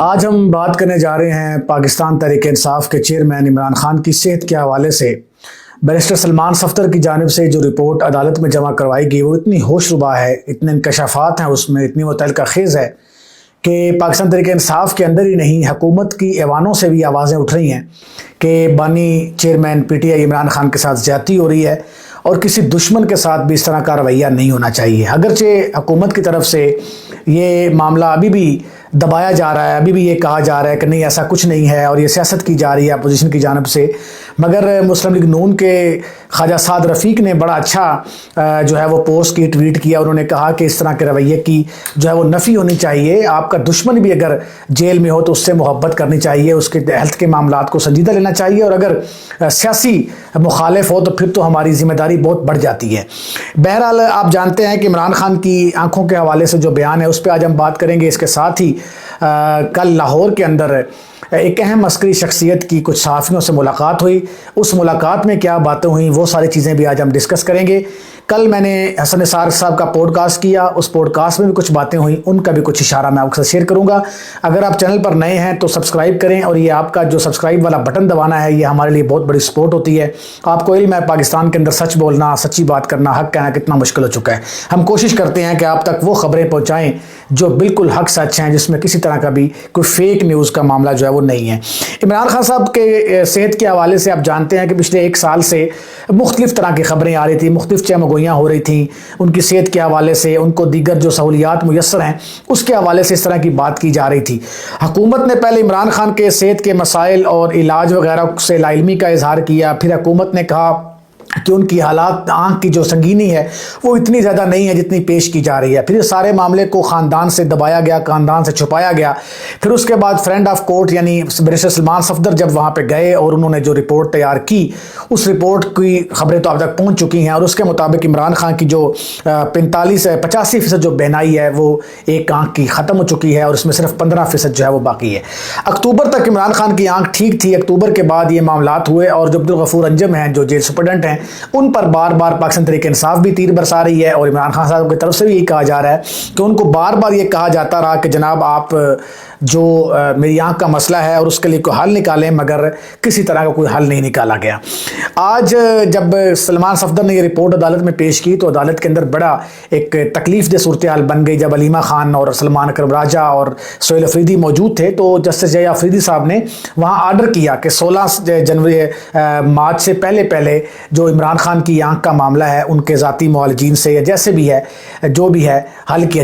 آج ہم بات کرنے جا رہے ہیں پاکستان تحریک انصاف کے چیئرمین عمران خان کی صحت کے حوالے سے بیرسٹر سلمان صفدر کی جانب سے جو رپورٹ عدالت میں جمع کروائی گئی وہ اتنی ہوش ربا ہے، اتنے انکشافات ہیں اس میں، اتنی متعلقہ خیز ہے کہ پاکستان تحریک انصاف کے اندر ہی نہیں، حکومت کی ایوانوں سے بھی آوازیں اٹھ رہی ہیں کہ بانی chairman P T I Imran Khan کے ساتھ زیادتی ہو رہی ہے اور کسی دشمن کے ساتھ بھی اس طرح کا رویہ نہیں ہونا چاہیے۔ اگرچہ حکومت کی طرف سے یہ معاملہ ابھی بھی دبایا جا رہا ہے، ابھی بھی یہ کہا جا رہا ہے کہ نہیں ایسا کچھ نہیں ہے اور یہ سیاست کی جا رہی ہے اپوزیشن کی جانب سے، مگر مسلم لیگ نون کے خواجہ سعد رفیق نے بڑا اچھا جو ہے وہ پوسٹ کی، ٹویٹ کیا، انہوں نے کہا کہ اس طرح کے رویے کی جو ہے وہ نفی ہونی چاہیے۔ آپ کا دشمن بھی اگر جیل میں ہو تو اس سے محبت کرنی چاہیے، اس کے ہیلتھ کے معاملات کو سنجیدہ لینا چاہیے، اور اگر سیاسی مخالف ہو تو پھر تو ہماری ذمہ داری بہت بڑھ جاتی ہے۔ بہرحال آپ جانتے ہیں کہ عمران خان کی آنکھوں کے حوالے سے جو بیان ہے اس پہ آج ہم بات کریں گے۔ اس کے ساتھ ہی کل لاہور کے اندر ایک اہم عسکری شخصیت کی کچھ صحافیوں سے ملاقات ہوئی، اس ملاقات میں کیا باتیں ہوئیں وہ ساری چیزیں بھی آج ہم ڈسکس کریں گے۔ کل میں نے حسن نثار صاحب کا پوڈ کاسٹ کیا، اس پوڈ کاسٹ میں بھی کچھ باتیں ہوئیں، ان کا بھی کچھ اشارہ میں آپ کے ساتھ شیئر کروں گا۔ اگر آپ چینل پر نئے ہیں تو سبسکرائب کریں، اور یہ آپ کا جو سبسکرائب والا بٹن دبانا ہے یہ ہمارے لیے بہت بڑی سپورٹ ہوتی ہے۔ آپ کو علم ہے پاکستان کے اندر سچ بولنا، سچی بات کرنا، حق کہنا کتنا مشکل ہو چکا ہے۔ ہم کوشش کرتے ہیں کہ آپ تک وہ خبریں پہنچائیں جو بالکل حق سچ ہیں، جس میں کسی طرح کا بھی کوئی فیک نیوز کا معاملہ جو ہے وہ نہیں ہے۔ عمران خان صاحب کے صحت کے حوالے سے آپ جانتے ہیں کہ پچھلے ایک سال سے مختلف طرح کی خبریں آ رہی تھیں، مختلف چمگوئیاں ہو رہی تھیں ان کی صحت کے حوالے سے، ان کو دیگر جو سہولیات میسر ہیں اس کے حوالے سے اس طرح کی بات کی جا رہی تھی۔ حکومت نے پہلے عمران خان کے صحت کے مسائل اور علاج وغیرہ سے لا علمی کا اظہار کیا، پھر حکومت نے کہا کہ ان کی حالات، آنکھ کی جو سنگینی ہے وہ اتنی زیادہ نہیں ہے جتنی پیش کی جا رہی ہے۔ پھر سارے معاملے کو خاندان سے دبایا گیا، خاندان سے چھپایا گیا۔ پھر اس کے بعد فرینڈ آف کورٹ یعنی بیرسٹر سلمان صفدر جب وہاں پہ گئے اور انہوں نے جو رپورٹ تیار کی، اس رپورٹ کی خبریں تو اب تک پہنچ چکی ہیں، اور اس کے مطابق عمران خان کی جو 85% جو بہنائی ہے وہ ایک آنکھ کی ختم ہو چکی ہے، اور اس میں صرف 15% جو ہے وہ باقی ہے۔ اکتوبر تک عمران خان کی آنکھ ٹھیک تھی، اکتوبر کے بعد یہ معاملات ہوئے، اور جو عبدالغفور انجم ہیں جو جیل سپرڈنٹ ہیں ان پر بار بار پاکستان تحریک انصاف بھی تیر برسا رہی ہے، اور عمران خان صاحب کی طرف سے بھی یہی کہا جا رہا ہے کہ ان کو بار بار یہ کہا جاتا رہا کہ جناب آپ جو میری آنکھ کا مسئلہ ہے اور اس کے لیے کوئی حل نکالیں، مگر کسی طرح کا کوئی حل نہیں نکالا گیا۔ آج جب سلمان صفدر نے یہ رپورٹ عدالت میں پیش کی تو عدالت کے اندر بڑا ایک تکلیف دہ صورتحال بن گئی۔ جب علیمہ خان اور سلمان اکرم راجہ اور سہیل افریدی موجود تھے تو جسٹس جے افریدی صاحب نے وہاں آرڈر کیا کہ 16 مارچ سے پہلے جو عمران خان کی آنکھ کا معاملہ ہے ان کے ذاتی معالجین سے یا جیسے بھی ہے جو بھی ہے حل کیا جائے۔